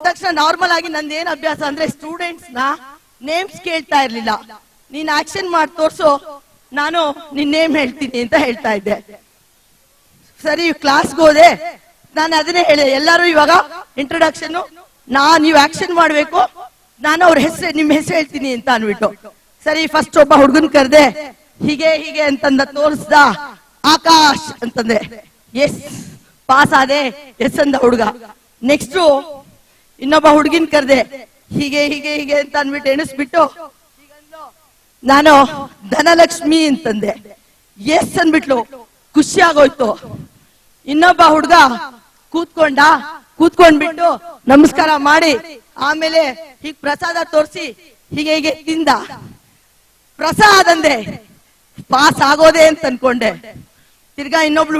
ತಕ್ಷಣ ನಾರ್ಮಲ್ ಆಗಿ ನಂದೇನ್ ಅಭ್ಯಾಸ ಅಂದ್ರೆ ಸ್ಟೂಡೆಂಟ್ಸ್ ನ ನೇಮ್ಸ್ ಕೇಳ್ತಾ ಇರ್ಲಿಲ್ಲ. ನೀನ್ ಆಕ್ಷನ್ ಮಾಡಿ ತೋರ್ಸು, ನಾನು ನಿನ್ ನೇಮ್ ಹೇಳ್ತೀನಿ ಅಂತ ಹೇಳ್ತಾ ಇದ್ದೆ. ಸರಿ ಕ್ಲಾಸ್ಗೆ ಹೋದೆ, ನಾನು ಅದನ್ನೇ ಹೇಳಿದೆ. ಎಲ್ಲರೂ ಇವಾಗ ಇಂಟ್ರೊಡಕ್ಷನ್ ನೀವು ಆಕ್ಷನ್ ಮಾಡ್ಬೇಕು, ನಾನು ಅವ್ರ ಹೆಸರು ನಿಮ್ ಹೆಸರು ಹೇಳ್ತೀನಿ ಅಂತ ಅನ್ಬಿಟ್ಟು. ಸರಿ ಫಸ್ಟ್ ಒಬ್ಬ ಹುಡುಗನ್ ಕರೆದೆ, ಹೀಗೆ ಹೀಗೆ ಅಂತಂದ ತೋರಿಸ್ದ. ಆಕಾಶ್ ಅಂತಂದೆ, ಎಸ್ ಪಾಸ್ ಆದೆ, ಎಸ್ ಅಂದ ಹುಡುಗ. ನೆಕ್ಸ್ಟ್ ಇನ್ನೊಬ್ಬ ಹುಡುಗಿನ ಕರೆದೆ, ಹೀಗೆ ಹೀಗೆ ಹೀಗೆ ಅಂತ ಅನ್ಬಿಟ್ಟು ಎಣಿಸ್ಬಿಟ್ಟು ನಾನು ಧನಲಕ್ಷ್ಮಿ ಅಂತಂದೆ, ಎಸ್ ಅನ್ಬಿಟ್ಲು. ಖುಷಿ ಆಗೋಯ್ತು. ಇನ್ನೊಬ್ಬ ಹುಡುಗ ಕೂತ್ಕೊಂಡ್ಬಿಟ್ಟು ನಮಸ್ಕಾರ ಮಾಡಿ ಆಮೇಲೆ ಹೀಗ್ ಪ್ರಸಾದ ತೋರಿಸಿ ಹೀಗೆ ಹೀಗೆ ತಿಂದ. ಪ್ರಸಾದ್ ಅಂದೆ, ಪಾಸ್ ಆಗೋದೆ ಅಂತ ಅನ್ಕೊಂಡೆ. ತಿರ್ಗಾ ಇನ್ನೊಬ್ಳು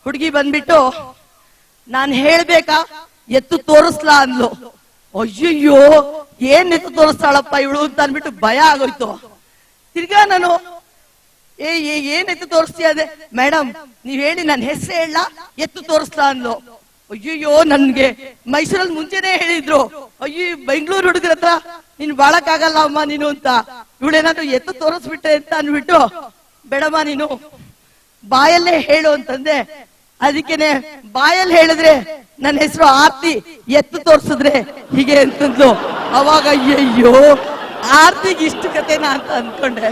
ಹುಡುಗಿ ಬಂದ್ಬಿಟ್ಟು ನಾನ್ ಹೇಳ್ಬೇಕಾ ಎತ್ತು ತೋರಿಸ್ಲಾ ಅಂದ್ಲು. ಅಯ್ಯಯ್ಯೋ ಏನ್ ಎತ್ತು ತೋರಿಸ್ತಾಳಪ್ಪ ಇವಳು ಅಂತ ಅನ್ಬಿಟ್ಟು ಭಯ ಆಗೋಯ್ತು. ತಿರ್ಗಾ ನಾನು ಏನ್ ಎತ್ತು ತೋರಿಸ್ತೀಯ ಅದೇ, ಮೇಡಮ್ ನೀವ್ ಹೇಳಿ ನನ್ನ ಹೆಸರು ಹೇಳ ಎತ್ತು ತೋರಿಸ್ಲಾ ಅಂದ್ಲು. ಅಯ್ಯಯ್ಯೋ ನನ್ಗೆ ಮೈಸೂರಲ್ಲಿ ಮುಂಚೆನೆ ಹೇಳಿದ್ರು, ಅಯ್ಯೋ ಬೆಂಗಳೂರು ಹುಡುಗರ ಹತ್ರ ನೀನ್ ಬಾಳಕ್ ಆಗಲ್ಲ ಅಮ್ಮ ನೀನು ಅಂತ. ಇವಳೇನಾದ್ರು ಎತ್ತು ತೋರಿಸ್ಬಿಟ್ಟೆ ಅಂತ ಅನ್ಬಿಟ್ಟು, ಬೇಡಮ್ಮ ನೀನು ಬಾಯಲ್ಲೇ ಹೇಳು ಅಂತಂದೆ. ಅದಕ್ಕೇನೆ ಬಾಯಲ್ಲಿ ಹೇಳಿದ್ರೆ ನನ್ನ ಹೆಸರು ಆರ್ತಿ, ಎತ್ತು ತೋರ್ಸಿದ್ರೆ ಹೀಗೆ ಅಂತಂದ್ಲು. ಅವಾಗ ಅಯ್ಯಯ್ಯೋ ಆರ್ತಿಗೆ ಇಷ್ಟು ಕತೆನಾ ಅಂತ ಅನ್ಕೊಂಡೆ.